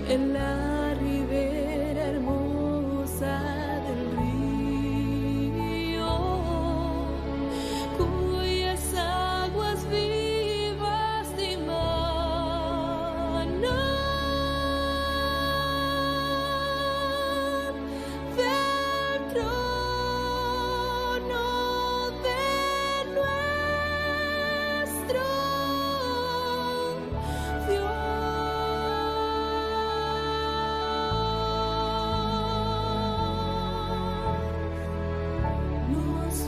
en la ribera hermosa del río, cuyas aguas vivas dimanan del trono de nuestro nos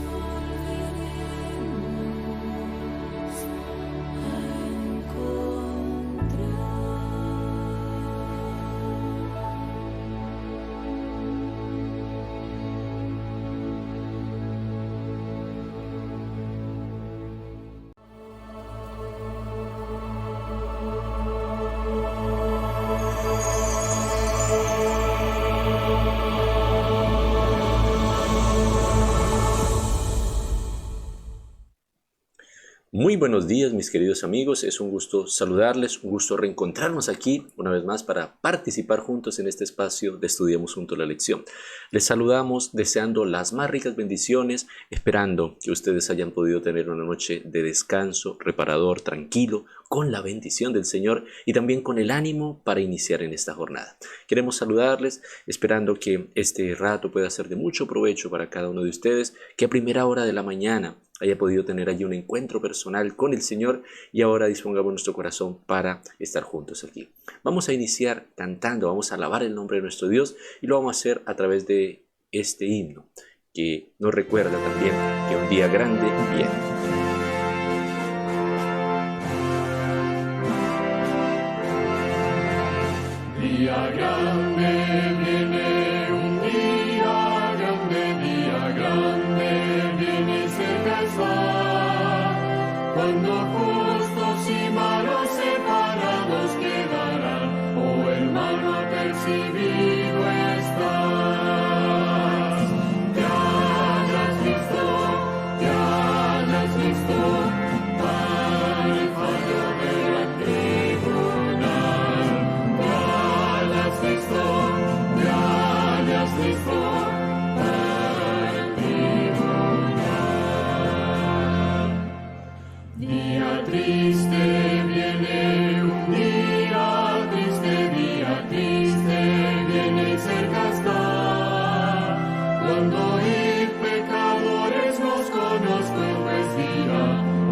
volveremos a Muy buenos días, mis queridos amigos, es un gusto saludarles, un gusto reencontrarnos aquí una vez más para participar juntos en este espacio de Estudiemos Juntos la Lección. Les saludamos deseando las más ricas bendiciones, esperando que ustedes hayan podido tener una noche de descanso, reparador, tranquilo, con la bendición del Señor y también con el ánimo para iniciar en esta jornada. Queremos saludarles, esperando que este rato pueda ser de mucho provecho para cada uno de ustedes, que a primera hora de la mañana haya podido tener allí un encuentro personal con el Señor y ahora dispongamos nuestro corazón para estar juntos aquí. Vamos a iniciar cantando, vamos a alabar el nombre de nuestro Dios y lo vamos a hacer a través de este himno que nos recuerda también que un día grande viene. Día grande viene, un día grande viene y cerca está, cuando justos y malos separados quedarán, oh hermano apercibido estás. Te hayas visto, al fallo del gran tribunal. Te hayas visto al tribunal. Día triste viene, un día triste viene y cerca está, cuando pecadores nos conozco en pues día,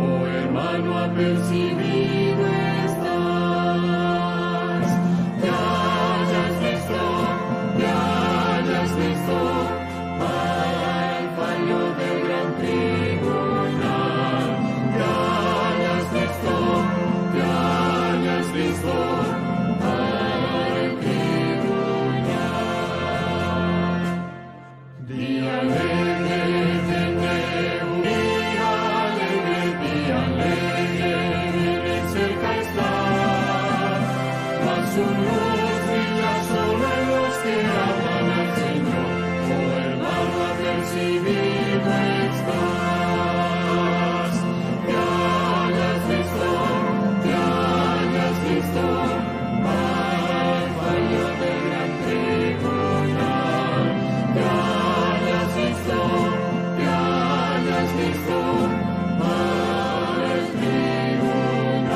oh hermano apercibido estás. Te hayas visto al fallo del gran tribunal. Te hayas visto al tribunal. Día alegre viene, un día alegre viene y cerca está, mas su luz brilla solo en los que aman al Señor, oh hermano apercibido estás. Te hayas visto al fallo del gran tribunal. Te hayas visto al tribunal.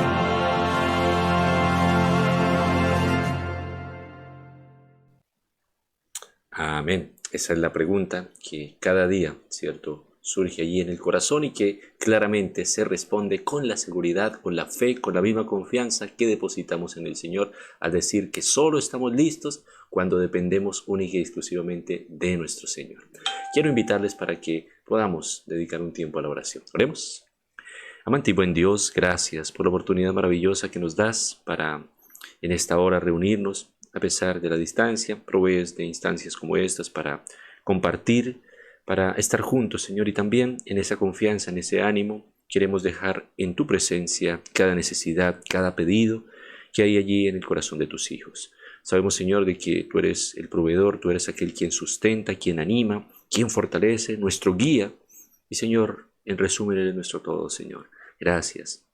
Amén. Esa es la pregunta que cada día, ¿cierto?, surge allí en el corazón y que claramente se responde con la seguridad, con la fe, con la misma confianza que depositamos en el Señor al decir que solo estamos listos cuando dependemos única y exclusivamente de nuestro Señor. Quiero invitarles para que podamos dedicar un tiempo a la oración. Oremos. Amante y buen Dios, gracias por la oportunidad maravillosa que nos das para en esta hora reunirnos a pesar de la distancia. Provees de instancias como estas para compartir, para estar juntos, Señor, y también en esa confianza, en ese ánimo, queremos dejar en tu presencia cada necesidad, cada pedido que hay allí en el corazón de tus hijos. Sabemos, Señor, de que tú eres el proveedor, tú eres aquel quien sustenta, quien anima, quien fortalece, nuestro guía. Y, Señor, en resumen, eres nuestro todo, Señor. Gracias,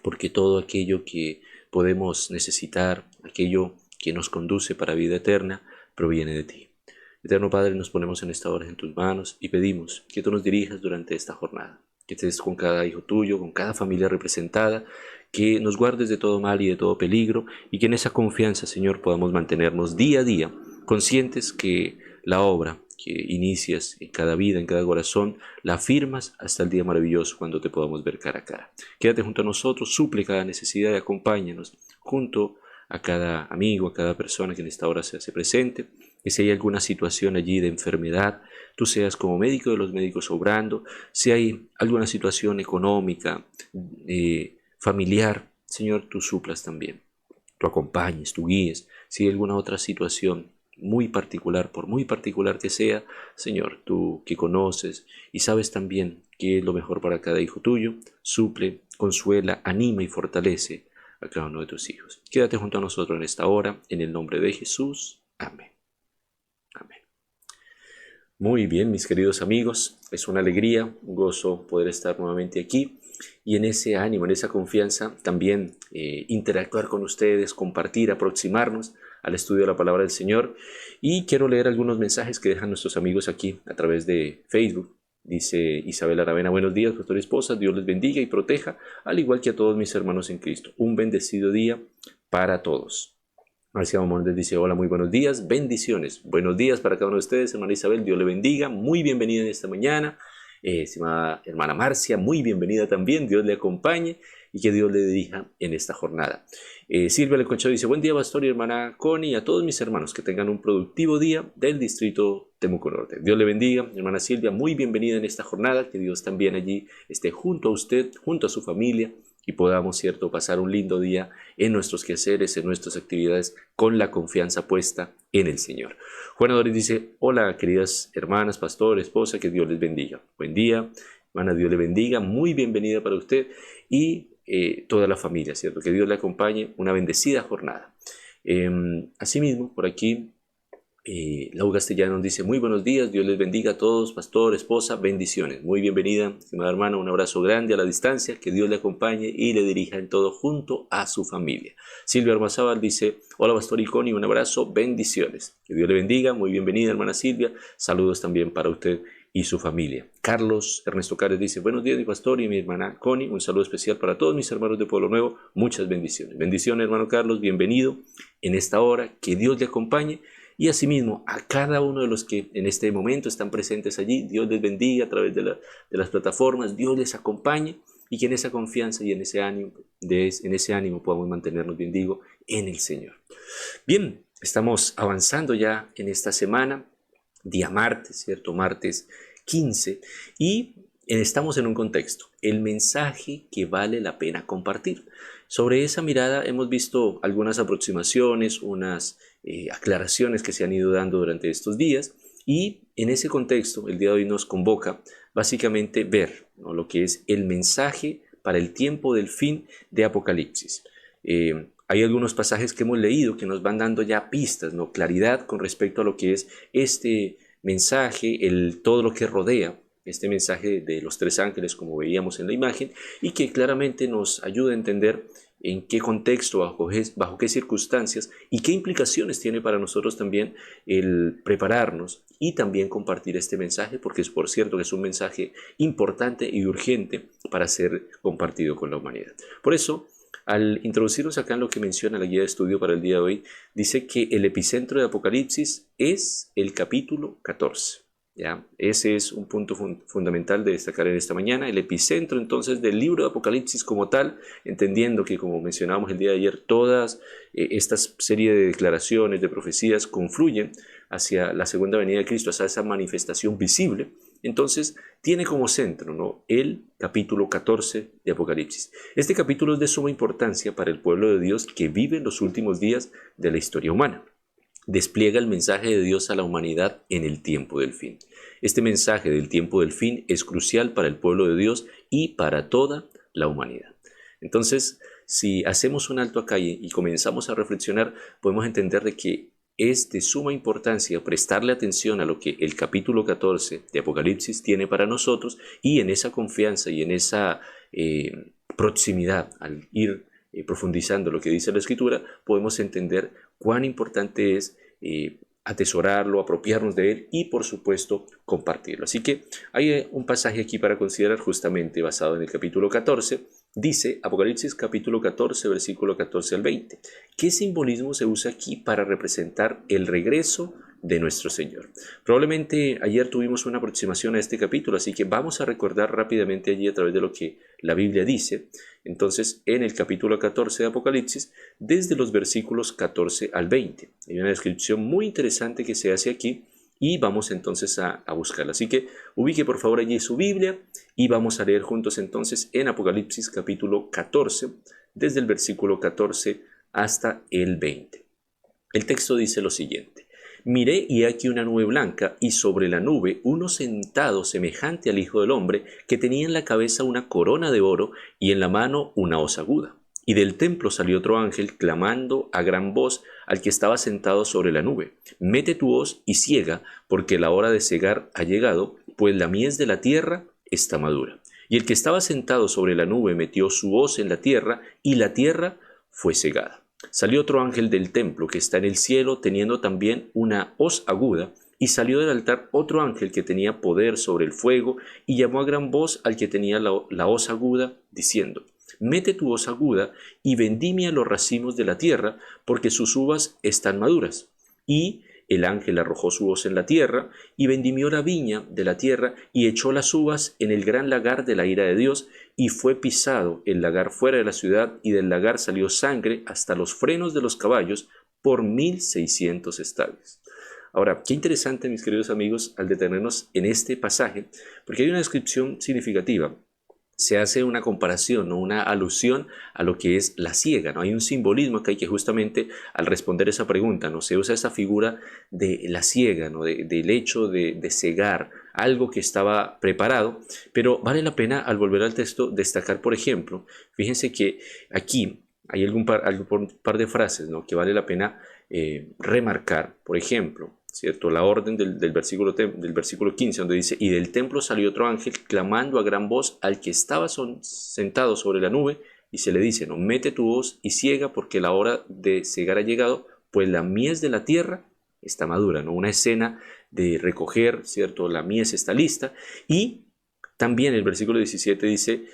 porque todo aquello que podemos necesitar, aquello que nos conduce para vida eterna, proviene de ti. Eterno Padre, nos ponemos en esta hora en tus manos y pedimos que tú nos dirijas durante esta jornada, que estés con cada hijo tuyo, con cada familia representada, que nos guardes de todo mal y de todo peligro, y que en esa confianza, Señor, podamos mantenernos día a día, conscientes que la obra que inicias en cada vida, en cada corazón, la firmas hasta el día maravilloso cuando te podamos ver cara a cara. Quédate junto a nosotros, suple cada necesidad y acompáñanos junto a cada amigo, a cada persona que en esta hora se hace presente, que si hay alguna situación allí de enfermedad, tú seas como médico de los médicos obrando, si hay alguna situación económica, familiar, Señor, tú suplas también, tú acompañes, tú guíes. Si hay alguna otra situación muy particular, por muy particular que sea, Señor, tú que conoces y sabes también qué es lo mejor para cada hijo tuyo, suple, consuela, anima y fortalece a cada uno de tus hijos. Quédate junto a nosotros en esta hora, en el nombre de Jesús. Amén. Amén. Muy bien, mis queridos amigos, es una alegría, un gozo poder estar nuevamente aquí y en ese ánimo, en esa confianza, también interactuar con ustedes, compartir, aproximarnos al estudio de la palabra del Señor. Y quiero leer algunos mensajes que dejan nuestros amigos aquí a través de Facebook. Dice Isabel Aravena: buenos días, pastor y esposa, Dios les bendiga y proteja, al igual que a todos mis hermanos en Cristo. Un bendecido día para todos. Marcia Mamondes dice: hola, muy buenos días, bendiciones. Buenos días para cada uno de ustedes, hermana Isabel, Dios le bendiga, muy bienvenida en esta mañana. Estimada hermana Marcia, muy bienvenida también, Dios le acompañe y que Dios le dirija en esta jornada. Silvia Leconchado dice: buen día, pastor y hermana Connie, y a todos mis hermanos, que tengan un productivo día del distrito Temuco Norte. Dios le bendiga, hermana Silvia, muy bienvenida en esta jornada, que Dios también allí esté junto a usted, junto a su familia, y podamos, cierto, pasar un lindo día en nuestros quehaceres, en nuestras actividades, con la confianza puesta en el Señor. Juana Doris dice: hola, queridas hermanas, pastor, esposa, que Dios les bendiga. Buen día, hermana, Dios le bendiga, muy bienvenida para usted y toda la familia, cierto, que Dios le acompañe, una bendecida jornada. Asimismo, por aquí, Lau Castellanos dice: muy buenos días, Dios les bendiga a todos, pastor, esposa, bendiciones. Muy bienvenida, estimada hermana, un abrazo grande a la distancia, que Dios le acompañe y le dirija en todo junto a su familia. Silvia Armazábal dice: hola, pastor y Connie, un abrazo, bendiciones. Que Dios le bendiga, muy bienvenida, hermana Silvia, saludos también para usted y su familia. Carlos Ernesto Cárez dice: buenos días, mi pastor y mi hermana Connie, un saludo especial para todos mis hermanos de Pueblo Nuevo, muchas bendiciones. Bendiciones, hermano Carlos, bienvenido en esta hora, que Dios le acompañe. Y asimismo, a cada uno de los que en este momento están presentes allí, Dios les bendiga a través de las plataformas, Dios les acompañe y que en esa confianza y en ese ánimo podamos mantenernos, bien digo, en el Señor. Bien, estamos avanzando ya en esta semana, día martes, ¿cierto? Martes 15, y estamos en un contexto, el mensaje que vale la pena compartir. Sobre esa mirada hemos visto algunas aproximaciones, unas aclaraciones que se han ido dando durante estos días, y en ese contexto el día de hoy nos convoca básicamente ver, ¿no?, lo que es el mensaje para el tiempo del fin de Apocalipsis. Hay algunos pasajes que hemos leído que nos van dando ya pistas, ¿no?, claridad con respecto a lo que es este mensaje, todo lo que rodea este mensaje de los tres ángeles, como veíamos en la imagen, y que claramente nos ayuda a entender en qué contexto, bajo qué circunstancias y qué implicaciones tiene para nosotros también el prepararnos y también compartir este mensaje, porque es, por cierto, que es un mensaje importante y urgente para ser compartido con la humanidad. Por eso, al introducirnos acá en lo que menciona la guía de estudio para el día de hoy, dice que el epicentro de Apocalipsis es el capítulo 14. ¿Ya? Ese es un punto fundamental de destacar en esta mañana, el epicentro entonces del libro de Apocalipsis como tal, entendiendo que, como mencionábamos el día de ayer, todas estas serie de declaraciones, de profecías confluyen hacia la segunda venida de Cristo, hacia esa manifestación visible. Entonces tiene como centro, ¿no?, el capítulo 14 de Apocalipsis. Este capítulo es de suma importancia para el pueblo de Dios que vive en los últimos días de la historia humana. Despliega el mensaje de Dios a la humanidad en el tiempo del fin. Este mensaje del tiempo del fin es crucial para el pueblo de Dios y para toda la humanidad. Entonces, si hacemos un alto acá y comenzamos a reflexionar, podemos entender de que es de suma importancia prestarle atención a lo que el capítulo 14 de Apocalipsis tiene para nosotros, y en esa confianza y en esa proximidad, al ir profundizando lo que dice la Escritura, podemos entender cuán importante es atesorarlo, apropiarnos de él y por supuesto compartirlo. Así que hay un pasaje aquí para considerar justamente basado en el capítulo 14. Dice Apocalipsis capítulo 14, versículo 14 al 20. ¿Qué simbolismo se usa aquí para representar el regreso de nuestro Señor? Probablemente ayer tuvimos una aproximación a este capítulo, así que vamos a recordar rápidamente allí a través de lo que la Biblia dice. Entonces, en el capítulo 14 de Apocalipsis, desde los versículos 14 al 20. Hay una descripción muy interesante que se hace aquí y vamos entonces a buscarla. Así que ubique por favor allí su Biblia y vamos a leer juntos entonces en Apocalipsis capítulo 14, desde el versículo 14 hasta el 20. El texto dice lo siguiente: Miré y aquí una nube blanca, y sobre la nube uno sentado semejante al Hijo del Hombre, que tenía en la cabeza una corona de oro y en la mano una hoz aguda. Y del templo salió otro ángel, clamando a gran voz al que estaba sentado sobre la nube: Mete tu hoz y siega, porque la hora de segar ha llegado, pues la mies de la tierra está madura. Y el que estaba sentado sobre la nube metió su hoz en la tierra, y la tierra fue segada. Salió otro ángel del templo que está en el cielo, teniendo también una hoz aguda, y salió del altar otro ángel que tenía poder sobre el fuego, y llamó a gran voz al que tenía la hoz aguda, diciendo: Mete tu hoz aguda y vendimia los racimos de la tierra, porque sus uvas están maduras. Y el ángel arrojó su hoz en la tierra, y vendimió la viña de la tierra, y echó las uvas en el gran lagar de la ira de Dios, y fue pisado el lagar fuera de la ciudad, y del lagar salió sangre hasta los frenos de los caballos por 1600 estadios. Ahora, qué interesante, mis queridos amigos, al detenernos en este pasaje, porque hay una descripción significativa. Se hace una comparación, ¿no? Una alusión a lo que es la siega, ¿no? Hay un simbolismo que hay que justamente al responder esa pregunta, ¿no? Se usa esa figura de la siega, ¿no? Del hecho de cegar algo que estaba preparado, pero vale la pena al volver al texto destacar, por ejemplo, fíjense que aquí hay algún par de frases, ¿no? Que vale la pena remarcar, por ejemplo, ¿cierto? La orden del versículo 15, donde dice: Y del templo salió otro ángel clamando a gran voz al que estaba sentado sobre la nube, y se le dice, ¿no? Mete tu hoz y siega, porque la hora de segar ha llegado, pues la mies de la tierra está madura, ¿no? Una escena de recoger, ¿cierto? La mies está lista. Y también el versículo 17 dice,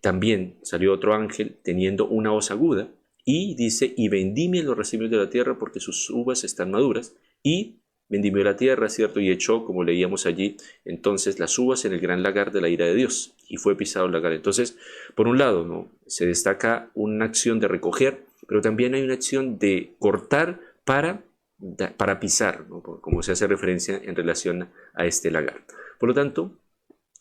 también salió otro ángel teniendo una hoz aguda, y dice: Y vendimia los racimos de la tierra, porque sus uvas están maduras. Y vendimió la tierra, ¿cierto? Y echó, como leíamos allí, entonces las uvas en el gran lagar de la ira de Dios, y fue pisado el lagar. Entonces, por un lado, ¿no? Se destaca una acción de recoger, pero también hay una acción de cortar para pisar, ¿no? Como se hace referencia en relación a este lagar. Por lo tanto,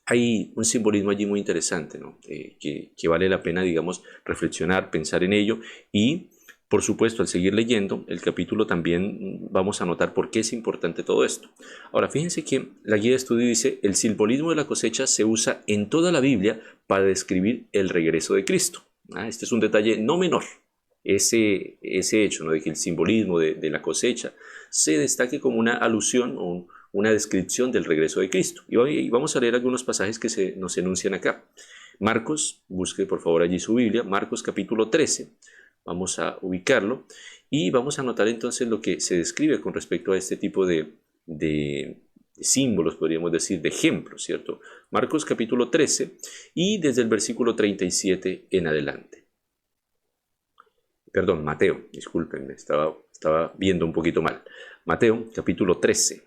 hay un simbolismo allí muy interesante, ¿no? Que vale la pena, digamos, reflexionar, pensar en ello. Y por supuesto, al seguir leyendo el capítulo también vamos a notar por qué es importante todo esto. Ahora, fíjense que la guía de estudio dice: el simbolismo de la cosecha se usa en toda la Biblia para describir el regreso de Cristo. Este es un detalle no menor, ese hecho, ¿no? De que el simbolismo de la cosecha se destaque como una alusión o una descripción del regreso de Cristo. Y vamos a leer algunos pasajes que nos enuncian acá. Marcos, busque por favor allí su Biblia, Marcos capítulo 13. Vamos a ubicarlo y vamos a notar entonces lo que se describe con respecto a este tipo de símbolos, podríamos decir, de ejemplos, ¿cierto? Marcos capítulo 13 y desde el versículo 37 en adelante. Perdón, Mateo, discúlpenme, estaba viendo un poquito mal. Mateo capítulo 13.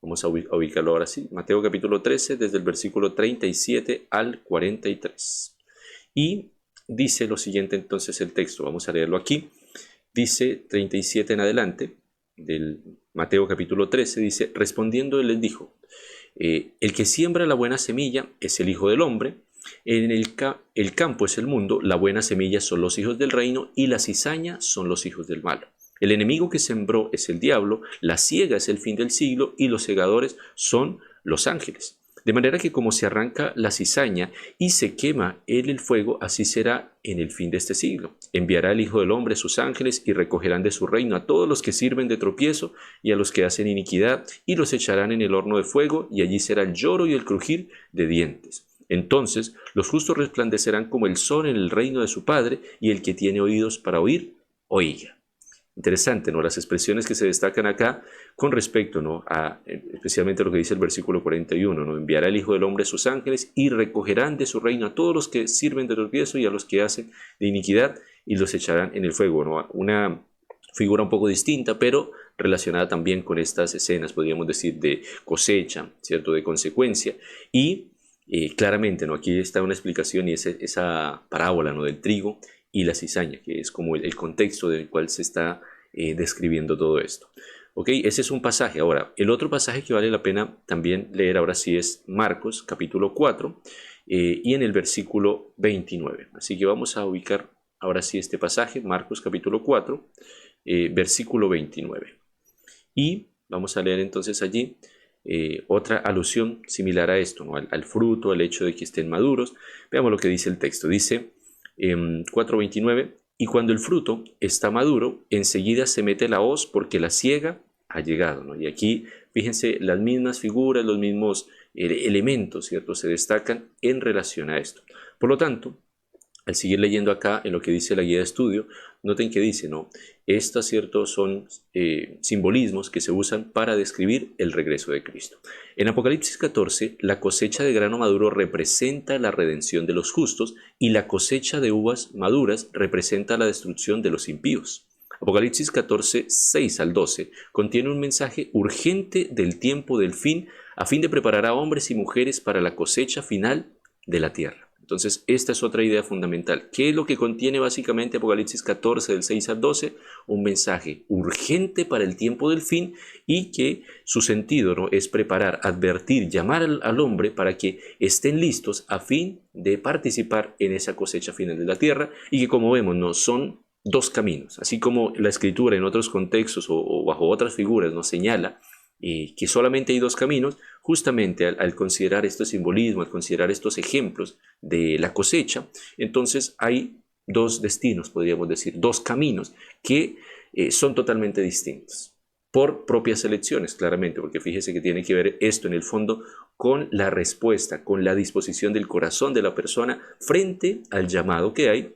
Vamos a ubicarlo ahora sí. Mateo capítulo 13 desde el versículo 37 al 43. Y dice lo siguiente entonces el texto, vamos a leerlo aquí, dice 37 en adelante, del Mateo capítulo 13, dice: Respondiendo él les dijo, el que siembra la buena semilla es el Hijo del Hombre, el campo es el mundo, la buena semilla son los hijos del reino, y la cizaña son los hijos del mal. El enemigo que sembró es el diablo, la siega es el fin del siglo, y los segadores son los ángeles. De manera que como se arranca la cizaña y se quema en el fuego, así será en el fin de este siglo. Enviará el Hijo del Hombre sus ángeles y recogerán de su reino a todos los que sirven de tropiezo y a los que hacen iniquidad, y los echarán en el horno de fuego, y allí será el lloro y el crujir de dientes. Entonces los justos resplandecerán como el sol en el reino de su Padre, y el que tiene oídos para oír, oiga. Interesante, ¿no? Las expresiones que se destacan acá con respecto, ¿no? a especialmente lo que dice el versículo 41, ¿no? Enviará el Hijo del Hombre sus ángeles y recogerán de su reino a todos los que sirven de tropiezo y a los que hacen de iniquidad y los echarán en el fuego, ¿no? Una figura un poco distinta, pero relacionada también con estas escenas, podríamos decir, de cosecha, ¿cierto? De consecuencia. Y claramente, ¿no? Aquí está una explicación y es esa parábola, ¿no? Del trigo y la cizaña, que es como el contexto del cual se está describiendo todo esto. ¿Ok? Ese es un pasaje. Ahora, el otro pasaje que vale la pena también leer ahora sí es Marcos, capítulo 4, y en el versículo 29. Así que vamos a ubicar ahora sí este pasaje, Marcos, capítulo 4, versículo 29. Y vamos a leer entonces allí otra alusión similar a esto, ¿no? al fruto, al hecho de que estén maduros. Veamos lo que dice el texto. Dice 4:29, y cuando el fruto está maduro, enseguida se mete la hoz porque la siega ha llegado, ¿no? Y aquí, fíjense, las mismas figuras, los mismos elementos, ¿cierto? Se destacan en relación a esto. Por lo tanto, al seguir leyendo acá en lo que dice la guía de estudio, noten que dice, ¿no? Estos, ¿cierto? Son simbolismos que se usan para describir el regreso de Cristo. En Apocalipsis 14, la cosecha de grano maduro representa la redención de los justos y la cosecha de uvas maduras representa la destrucción de los impíos. Apocalipsis 14, 6 al 12, contiene un mensaje urgente del tiempo del fin, a fin de preparar a hombres y mujeres para la cosecha final de la tierra. Entonces, esta es otra idea fundamental. ¿Qué es lo que contiene básicamente Apocalipsis 14, del 6 al 12? Un mensaje urgente para el tiempo del fin y que su sentido, ¿no? es preparar, advertir, llamar al hombre para que estén listos a fin de participar en esa cosecha final de la tierra y que, como vemos, no son dos caminos. Así como la Escritura en otros contextos o bajo otras figuras nos señala que solamente hay dos caminos, justamente al considerar este simbolismo, al considerar estos ejemplos de la cosecha, entonces hay dos destinos, podríamos decir, dos caminos que son totalmente distintos, por propias elecciones, claramente, porque fíjese que tiene que ver esto en el fondo con la respuesta, con la disposición del corazón de la persona frente al llamado que hay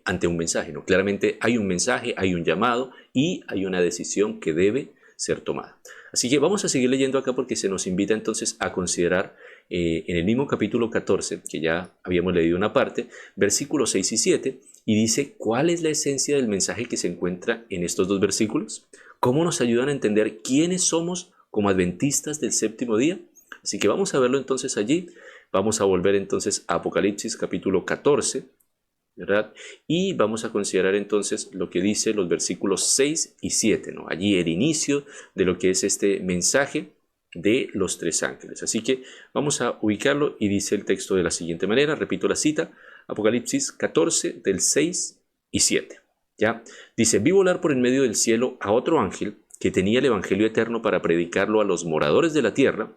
ante un mensaje, ¿no? Claramente hay un mensaje, hay un llamado y hay una decisión que debe ser tomada. Así que vamos a seguir leyendo acá porque se nos invita entonces a considerar en el mismo capítulo 14, que ya habíamos leído una parte, versículos 6 y 7, y dice cuál es la esencia del mensaje que se encuentra en estos dos versículos, cómo nos ayudan a entender quiénes somos como adventistas del séptimo día. Así que vamos a verlo entonces allí. Vamos a volver entonces a Apocalipsis capítulo 14, ¿verdad? Y vamos a considerar entonces lo que dice los versículos 6 y 7, ¿no? Allí el inicio de lo que es este mensaje de los tres ángeles. Así que vamos a ubicarlo y dice el texto de la siguiente manera, repito la cita, Apocalipsis 14 del 6 y 7. ¿Ya? Dice, vi volar por en medio del cielo a otro ángel que tenía el evangelio eterno para predicarlo a los moradores de la tierra,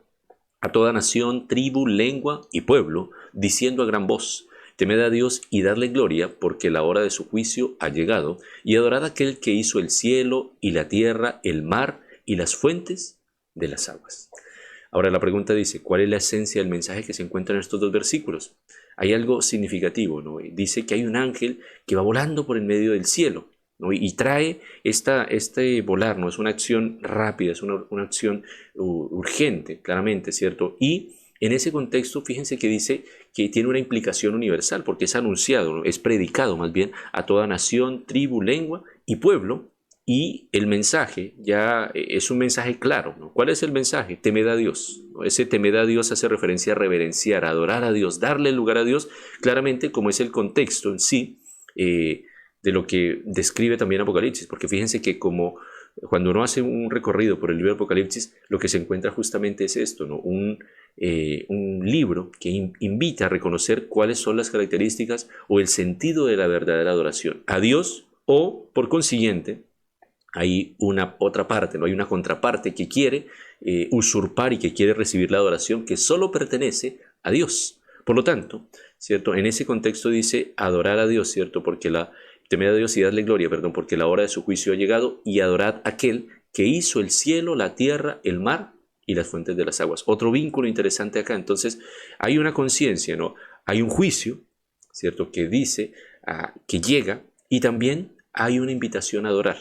a toda nación, tribu, lengua y pueblo, diciendo a gran voz, temed a Dios y dadle gloria, porque la hora de su juicio ha llegado, y adorad a aquel que hizo el cielo y la tierra, el mar y las fuentes de las aguas. Ahora la pregunta dice, ¿cuál es la esencia del mensaje que se encuentra en estos dos versículos? Hay algo significativo, ¿no? Dice que hay un ángel que va volando por en medio del cielo, ¿no? Y trae este volar, ¿no? Es una acción rápida, es una acción urgente, claramente, ¿cierto? Y en ese contexto, fíjense que dice que tiene una implicación universal, porque es anunciado, ¿no? Es predicado más bien a toda nación, tribu, lengua y pueblo, y el mensaje ya es un mensaje claro, ¿no? ¿Cuál es el mensaje? Temed a Dios, ¿no? Ese temed a Dios hace referencia a reverenciar, a adorar a Dios, darle lugar a Dios, claramente como es el contexto en sí de lo que describe también Apocalipsis, porque fíjense que como cuando uno hace un recorrido por el libro de Apocalipsis, lo que se encuentra justamente es esto, ¿no? Un libro que invita a reconocer cuáles son las características o el sentido de la verdadera adoración a Dios, o por consiguiente hay una otra parte, ¿no? Hay una contraparte que quiere usurpar y que quiere recibir la adoración que solo pertenece a Dios. Por lo tanto, ¿cierto? En ese contexto dice adorar a Dios, ¿cierto? Porque temed a Dios y dadle gloria, perdón, porque la hora de su juicio ha llegado, y adorad a aquel que hizo el cielo, la tierra, el mar y las fuentes de las aguas. Otro vínculo interesante acá. Entonces, hay una conciencia, ¿no? Hay un juicio, ¿cierto? Que dice que llega, y también hay una invitación a adorar.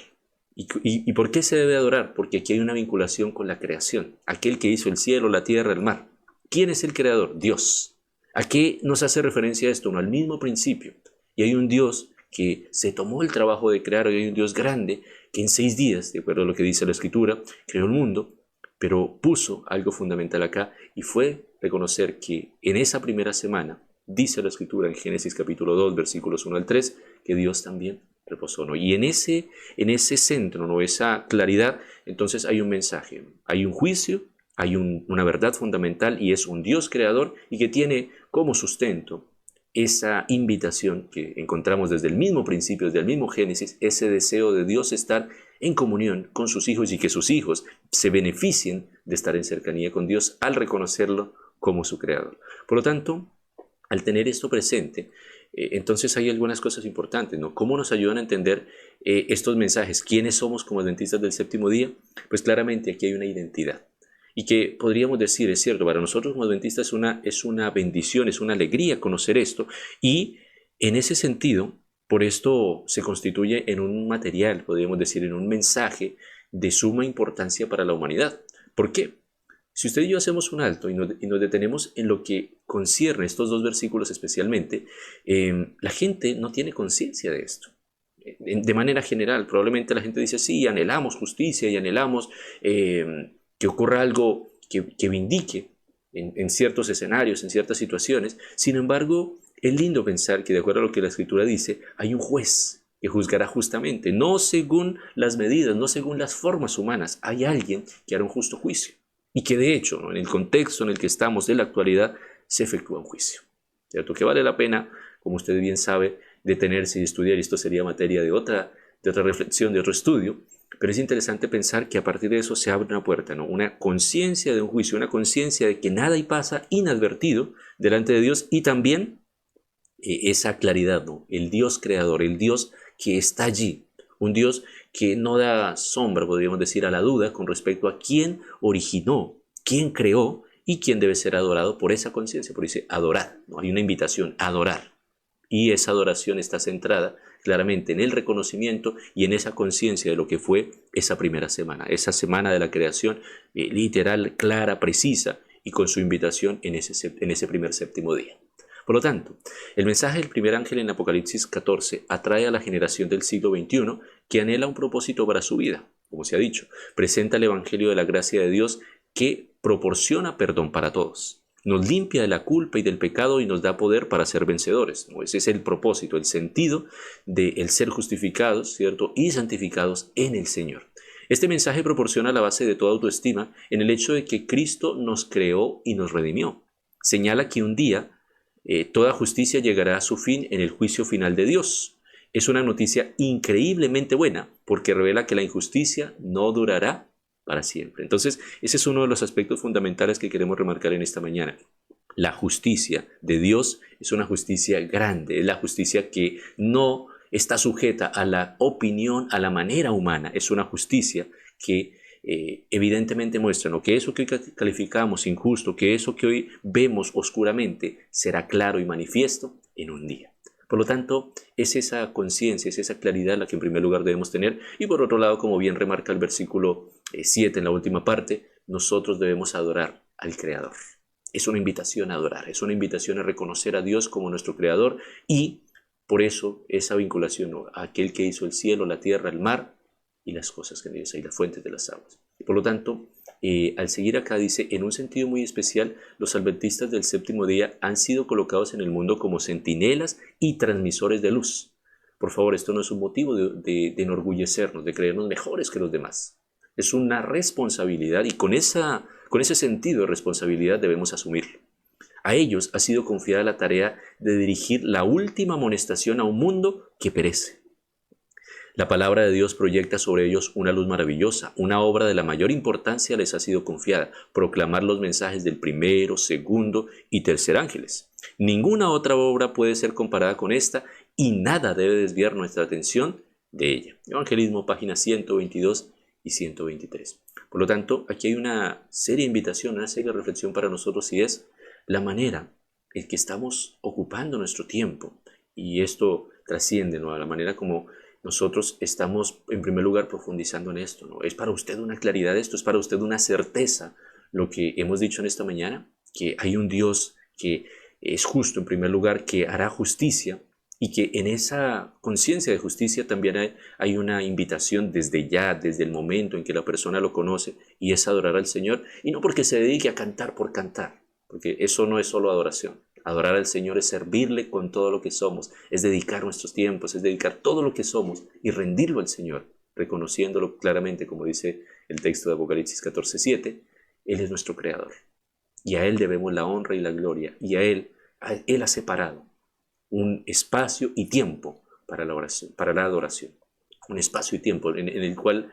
¿Y por qué se debe adorar? Porque aquí hay una vinculación con la creación, aquel que hizo el cielo, la tierra, el mar. ¿Quién es el creador? Dios. ¿A qué nos hace referencia esto? No, al mismo principio. Y hay un Dios que se tomó el trabajo de crear, y hay un Dios grande que en 6 días, de acuerdo a lo que dice la Escritura, creó el mundo, pero puso algo fundamental acá y fue reconocer que en esa primera semana, dice la Escritura en Génesis capítulo 2, versículos 1 al 3, que Dios también reposó, ¿no? Y en ese centro, ¿no? Esa claridad, entonces hay un mensaje, hay un juicio, hay una verdad fundamental y es un Dios creador y que tiene como sustento esa invitación que encontramos desde el mismo principio, desde el mismo Génesis, ese deseo de Dios estar en comunión con sus hijos y que sus hijos se beneficien de estar en cercanía con Dios al reconocerlo como su creador. Por lo tanto, al tener esto presente, entonces hay algunas cosas importantes, ¿no? ¿Cómo nos ayudan a entender estos mensajes? ¿Quiénes somos como adventistas del séptimo día? Pues claramente aquí hay una identidad. Y que podríamos decir, es cierto, para nosotros como adventistas es una bendición, es una alegría conocer esto. Y en ese sentido, por esto se constituye en un material, podríamos decir, en un mensaje de suma importancia para la humanidad. ¿Por qué? Si usted y yo hacemos un alto y nos detenemos en lo que concierne estos 2 versículos especialmente, la gente no tiene conciencia de esto. De manera general, probablemente la gente dice, sí, anhelamos justicia y anhelamos que ocurra algo que vindique en ciertos escenarios, en ciertas situaciones. Sin embargo, es lindo pensar que de acuerdo a lo que la Escritura dice, hay un juez que juzgará justamente, no según las medidas, no según las formas humanas. Hay alguien que hará un justo juicio. Y que de hecho, ¿no? En el contexto en el que estamos en la actualidad, se efectúa un juicio. ¿Cierto? Que vale la pena, como usted bien sabe, detenerse y estudiar, y esto sería materia de otra reflexión, de otro estudio, pero es interesante pensar que a partir de eso se abre una puerta, ¿no? Una conciencia de un juicio, una conciencia de que nada y pasa inadvertido delante de Dios y también esa claridad, ¿no? El Dios creador, el Dios que está allí, un Dios que no da sombra, podríamos decir, a la duda con respecto a quién originó, quién creó y quién debe ser adorado por esa conciencia. Por eso dice adorar, ¿no? Hay una invitación a adorar. Y esa adoración está centrada claramente en el reconocimiento y en esa conciencia de lo que fue esa primera semana, esa semana de la creación literal, clara, precisa y con su invitación en ese primer séptimo día. Por lo tanto, el mensaje del primer ángel en Apocalipsis 14 atrae a la generación del siglo XXI que anhela un propósito para su vida. Como se ha dicho, presenta el Evangelio de la gracia de Dios que proporciona perdón para todos. Nos limpia de la culpa y del pecado y nos da poder para ser vencedores. Ese es el propósito, el sentido del ser justificados, ¿cierto? Y santificados en el Señor. Este mensaje proporciona la base de toda autoestima en el hecho de que Cristo nos creó y nos redimió. Señala que un día toda justicia llegará a su fin en el juicio final de Dios. Es una noticia increíblemente buena porque revela que la injusticia no durará para siempre. Entonces, ese es uno de los aspectos fundamentales que queremos remarcar en esta mañana. La justicia de Dios es una justicia grande, es la justicia que no está sujeta a la opinión, a la manera humana. Es una justicia que evidentemente muestra, ¿no?, que eso que hoy calificamos injusto, que eso que hoy vemos oscuramente, será claro y manifiesto en un día. Por lo tanto, es esa conciencia, es esa claridad la que en primer lugar debemos tener. Y por otro lado, como bien remarca el versículo 7 en la última parte, nosotros debemos adorar al Creador. Es una invitación a adorar, es una invitación a reconocer a Dios como nuestro Creador y por eso esa vinculación, ¿no?, a aquel que hizo el cielo, la tierra, el mar y las cosas que en ellas hay, las fuentes de las aguas. Y por lo tanto, al seguir acá dice, en un sentido muy especial, los adventistas del séptimo día han sido colocados en el mundo como centinelas y transmisores de luz. Por favor, esto no es un motivo de enorgullecernos, de creernos mejores que los demás. Es una responsabilidad y con ese sentido de responsabilidad debemos asumirlo. A ellos ha sido confiada la tarea de dirigir la última amonestación a un mundo que perece. La palabra de Dios proyecta sobre ellos una luz maravillosa. Una obra de la mayor importancia les ha sido confiada: proclamar los mensajes del primero, segundo y tercer ángeles. Ninguna otra obra puede ser comparada con esta y nada debe desviar nuestra atención de ella. Evangelismo, páginas 122 y 123. Por lo tanto, aquí hay una seria invitación, una seria reflexión para nosotros y es la manera en que estamos ocupando nuestro tiempo. Y esto trasciende, ¿no?, a la manera como nosotros estamos en primer lugar profundizando en esto, ¿no? Es para usted una claridad esto, es para usted una certeza lo que hemos dicho en esta mañana, que hay un Dios que es justo en primer lugar, que hará justicia y que en esa conciencia de justicia también hay una invitación desde ya, desde el momento en que la persona lo conoce, y es adorar al Señor, y no porque se dedique a cantar por cantar, porque eso no es solo adoración. Adorar al Señor es servirle con todo lo que somos, es dedicar nuestros tiempos, es dedicar todo lo que somos y rendirlo al Señor, reconociéndolo claramente, como dice el texto de Apocalipsis 14:7, Él es nuestro Creador, y a Él debemos la honra y la gloria, y a Él ha separado un espacio y tiempo para la oración, para la adoración, un espacio y tiempo en el cual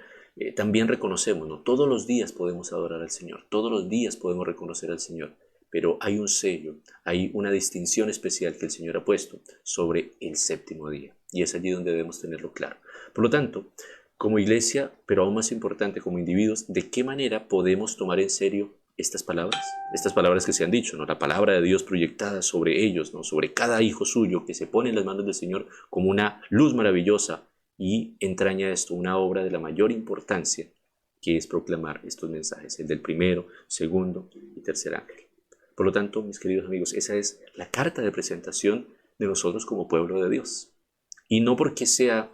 también reconocemos, ¿no? Todos los días podemos adorar al Señor, todos los días podemos reconocer al Señor, pero hay un sello, hay una distinción especial que el Señor ha puesto sobre el séptimo día, y es allí donde debemos tenerlo claro. Por lo tanto, como iglesia, pero aún más importante como individuos, ¿de qué manera podemos tomar en serio estas palabras que se han dicho, ¿no? La palabra de Dios proyectada sobre ellos, ¿no? Sobre cada hijo suyo que se pone en las manos del Señor como una luz maravillosa, y entraña esto una obra de la mayor importancia, que es proclamar estos mensajes, el del primero, segundo y tercer ángel. Por lo tanto, mis queridos amigos, esa es la carta de presentación de nosotros como pueblo de Dios. Y no porque sea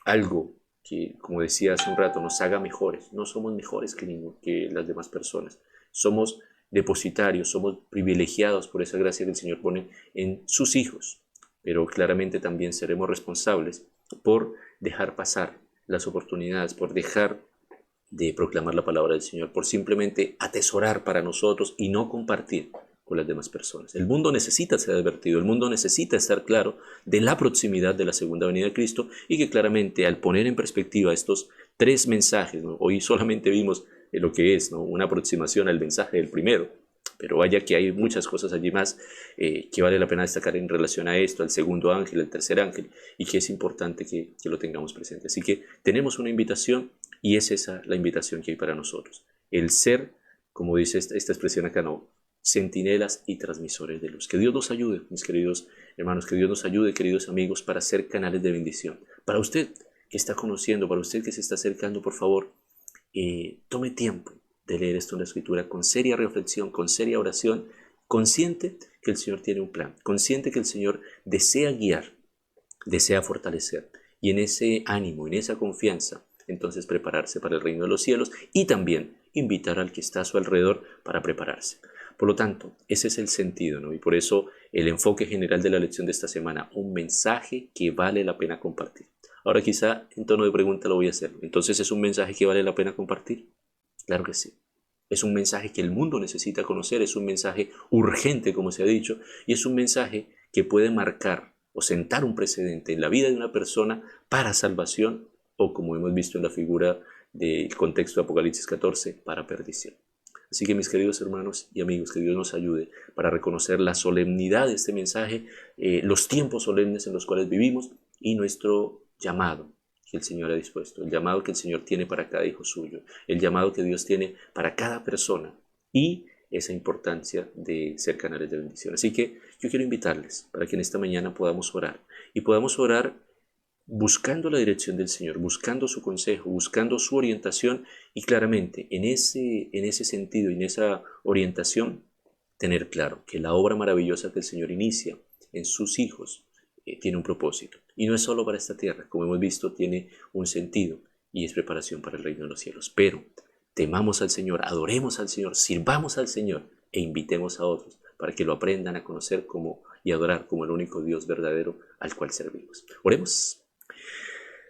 algo que, como decía hace un rato, nos haga mejores. No somos mejores que las demás personas. Somos depositarios, somos privilegiados por esa gracia que el Señor pone en sus hijos. Pero claramente también seremos responsables por dejar pasar las oportunidades, por dejar de proclamar la palabra del Señor, por simplemente atesorar para nosotros y no compartir con las demás personas. El mundo necesita ser advertido, el mundo necesita estar claro de la proximidad de la segunda venida de Cristo, y que claramente al poner en perspectiva estos tres mensajes, ¿no? Hoy solamente vimos lo que es, ¿no? Una aproximación al mensaje del primero, pero vaya que hay muchas cosas allí más que vale la pena destacar en relación a esto, al segundo ángel, al tercer ángel, y que es importante que lo tengamos presente. Así que tenemos una invitación, y es esa la invitación que hay para nosotros. El ser, como dice esta expresión acá, ¿no? Centinelas y transmisores de luz. Que Dios nos ayude, mis queridos hermanos, que Dios nos ayude, queridos amigos, para ser canales de bendición. Para usted que está conociendo, para usted que se está acercando, por favor, tome tiempo de leer esto en la Escritura con seria reflexión, con seria oración, consciente que el Señor tiene un plan, consciente que el Señor desea guiar, desea fortalecer, y en ese ánimo, en esa confianza, entonces prepararse para el reino de los cielos, y también invitar al que está a su alrededor para prepararse. Por lo tanto, ese es el sentido, ¿no? Y por eso el enfoque general de la lección de esta semana, un mensaje que vale la pena compartir. Ahora quizá en tono de pregunta lo voy a hacer. Entonces, ¿es un mensaje que vale la pena compartir? Claro que sí. Es un mensaje que el mundo necesita conocer, es un mensaje urgente, como se ha dicho, y es un mensaje que puede marcar o sentar un precedente en la vida de una persona para salvación, o como hemos visto en la figura del contexto de Apocalipsis 14, para perdición. Así que, mis queridos hermanos y amigos, que Dios nos ayude para reconocer la solemnidad de este mensaje, los tiempos solemnes en los cuales vivimos, y nuestro llamado que el Señor ha dispuesto, el llamado que el Señor tiene para cada hijo suyo, el llamado que Dios tiene para cada persona, y esa importancia de ser canales de bendición. Así que yo quiero invitarles para que en esta mañana podamos orar, y podamos orar buscando la dirección del Señor, buscando su consejo, buscando su orientación, y claramente en ese sentido y en esa orientación tener claro que la obra maravillosa que el Señor inicia en sus hijos tiene un propósito, y no es solo para esta tierra, como hemos visto, tiene un sentido, y es preparación para el reino de los cielos. Pero temamos al Señor, adoremos al Señor, sirvamos al Señor, e invitemos a otros para que lo aprendan a conocer y adorar como el único Dios verdadero al cual servimos. Oremos.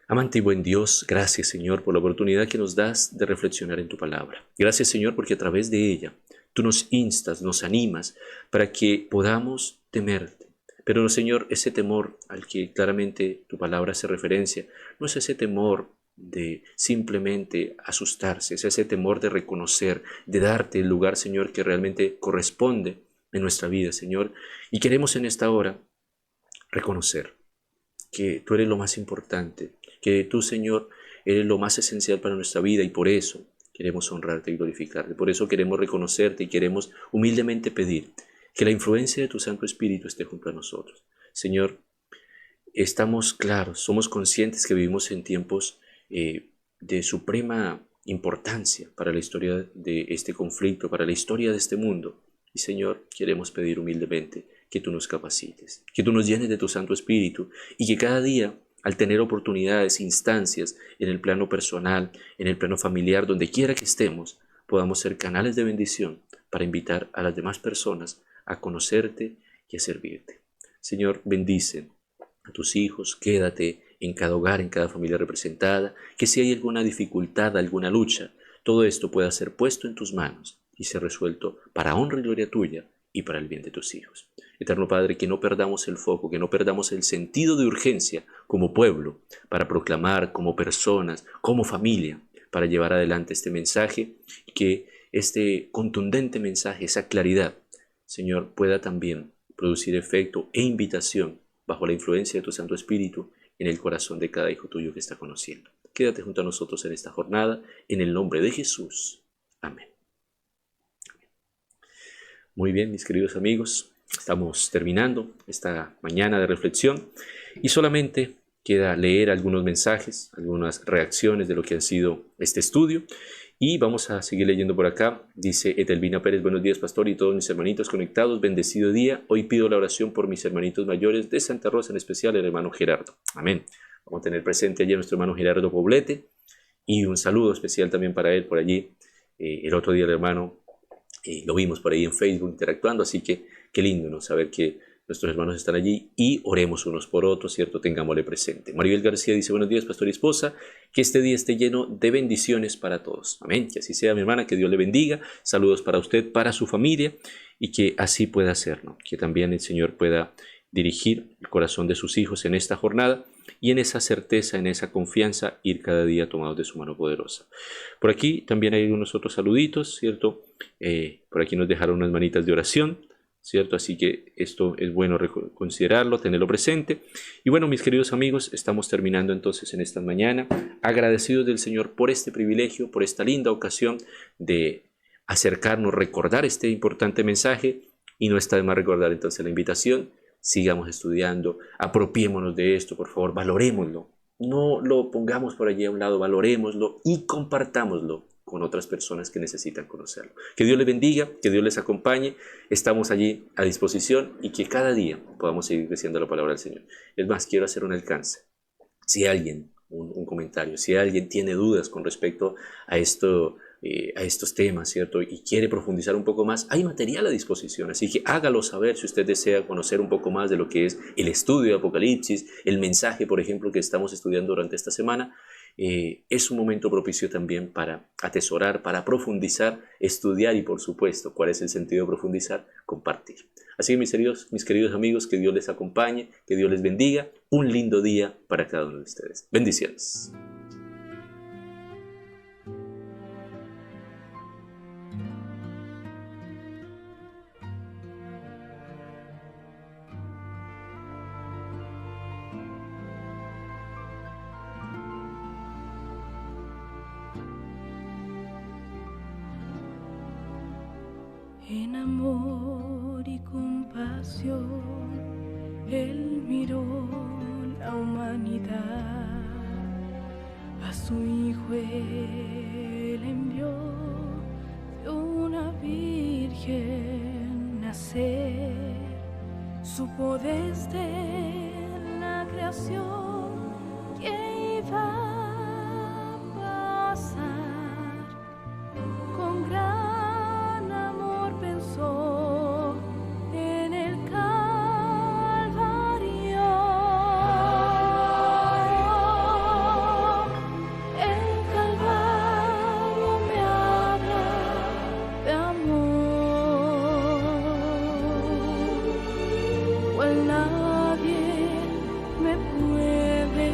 Amante y buen Dios, gracias, Señor, por la oportunidad que nos das de reflexionar en tu palabra. Gracias, Señor, porque a través de ella tú nos instas, nos animas para que podamos temerte. Pero, Señor, ese temor al que claramente tu palabra hace referencia, no es ese temor de simplemente asustarse, es ese temor de reconocer, de darte el lugar, Señor, que realmente corresponde en nuestra vida, Señor. Y queremos en esta hora reconocer que tú eres lo más importante, que tú, Señor, eres lo más esencial para nuestra vida, y por eso queremos honrarte y glorificarte. Por eso queremos reconocerte y queremos humildemente pedir que la influencia de tu Santo Espíritu esté junto a nosotros. Señor, estamos claros, somos conscientes que vivimos en tiempos de suprema importancia para la historia de este conflicto, para la historia de este mundo. Y Señor, queremos pedir humildemente que tú nos capacites, que tú nos llenes de tu Santo Espíritu y que cada día, al tener oportunidades, instancias en el plano personal, en el plano familiar, donde quiera que estemos, podamos ser canales de bendición para invitar a las demás personas a conocerte y a servirte. Señor, bendice a tus hijos, quédate en cada hogar, en cada familia representada, que si hay alguna dificultad, alguna lucha, todo esto pueda ser puesto en tus manos y ser resuelto para honra y gloria tuya y para el bien de tus hijos. Eterno Padre, que no perdamos el foco, que no perdamos el sentido de urgencia como pueblo para proclamar, como personas, como familia, para llevar adelante este mensaje y que este contundente mensaje, esa claridad, Señor, pueda también producir efecto e invitación bajo la influencia de tu Santo Espíritu en el corazón de cada hijo tuyo que está conociendo. Quédate junto a nosotros en esta jornada, en el nombre de Jesús. Amén. Muy bien, mis queridos amigos, estamos terminando esta mañana de reflexión y solamente queda leer algunos mensajes, algunas reacciones de lo que ha sido este estudio. Y vamos a seguir leyendo por acá. Dice Etelvina Pérez: buenos días, pastor, y todos mis hermanitos conectados. Bendecido día. Hoy pido la oración por mis hermanitos mayores de Santa Rosa, en especial el hermano Gerardo. Amén. Vamos a tener presente allí a nuestro hermano Gerardo Poblete. Y un saludo especial también para él por allí. El otro día el hermano lo vimos por ahí en Facebook interactuando. Así que qué lindo, ¿no? Saber que nuestros hermanos están allí y oremos unos por otros, ¿cierto? Tengámosle presente. Maribel García dice: buenos días, pastor y esposa. Que este día esté lleno de bendiciones para todos. Amén. Que así sea, mi hermana. Que Dios le bendiga. Saludos para usted, para su familia. Y que así pueda ser, ¿no? Que también el Señor pueda dirigir el corazón de sus hijos en esta jornada y en esa certeza, en esa confianza, ir cada día tomados de su mano poderosa. Por aquí también hay unos otros saluditos, ¿cierto? Por aquí nos dejaron unas manitas de oración, ¿cierto? Así que esto es bueno considerarlo, tenerlo presente. Y bueno, mis queridos amigos, estamos terminando entonces en esta mañana, agradecidos del Señor por este privilegio, por esta linda ocasión de acercarnos, recordar este importante mensaje. Y no está de más recordar entonces la invitación: sigamos estudiando, apropiémonos de esto, por favor, valorémoslo. No lo pongamos por allí a un lado, valorémoslo y compartámoslo con otras personas que necesitan conocerlo. Que Dios les bendiga, que Dios les acompañe. Estamos allí a disposición y que cada día podamos seguir creciendo la palabra del Señor. Es más, quiero hacer un alcance. Si alguien, un comentario, si alguien tiene dudas con respecto a estos temas, ¿cierto? Y quiere profundizar un poco más, hay material a disposición, así que hágalo saber si usted desea conocer un poco más de lo que es el estudio de Apocalipsis, el mensaje, por ejemplo, que estamos estudiando durante esta semana. Es un momento propicio también para atesorar, para profundizar, estudiar y, por supuesto, ¿cuál es el sentido de profundizar? Compartir. Así que mis queridos amigos, que Dios les acompañe, que Dios les bendiga. Un lindo día para cada uno de ustedes. Bendiciones. En amor y compasión, Él miró la humanidad. A su Hijo Él envió de una virgen nacer. Supo desde la creación que iba a pasar. Con gran en el Calvario. El Calvario me habla de amor, cual nadie me puede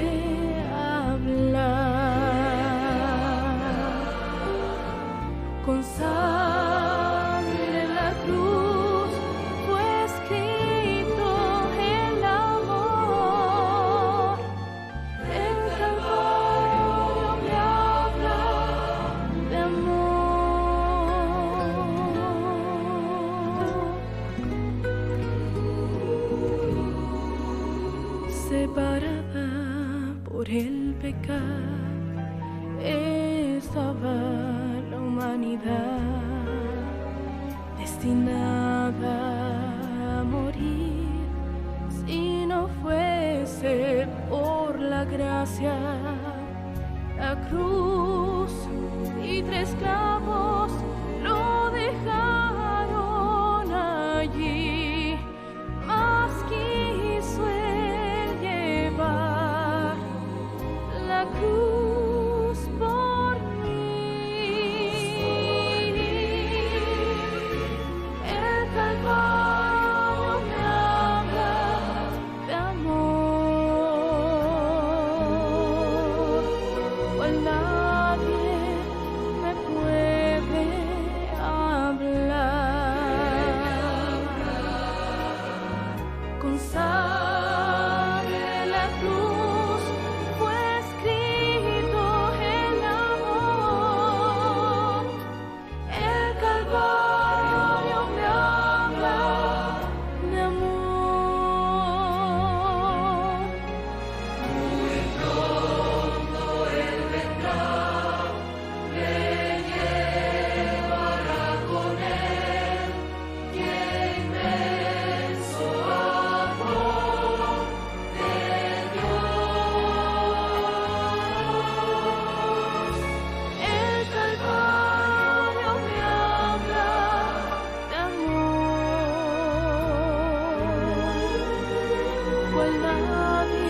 hablar. Con separada por el pecado estaba la humanidad, destinada a morir si no fuese por la gracia. La cruz y 3 clavos lo dejaron allí, mas quiso él llevar la cruz por mí. El Calvario me habla de amor, cual nadie me puede hablar. Con sangre la cruz fue escrito el amor. El Calvario me habla de amor. Muy pronto Él vendrá, me llevará con Él, y el inmenso amor de Dios. El Calvario me habla de amor, cual nadie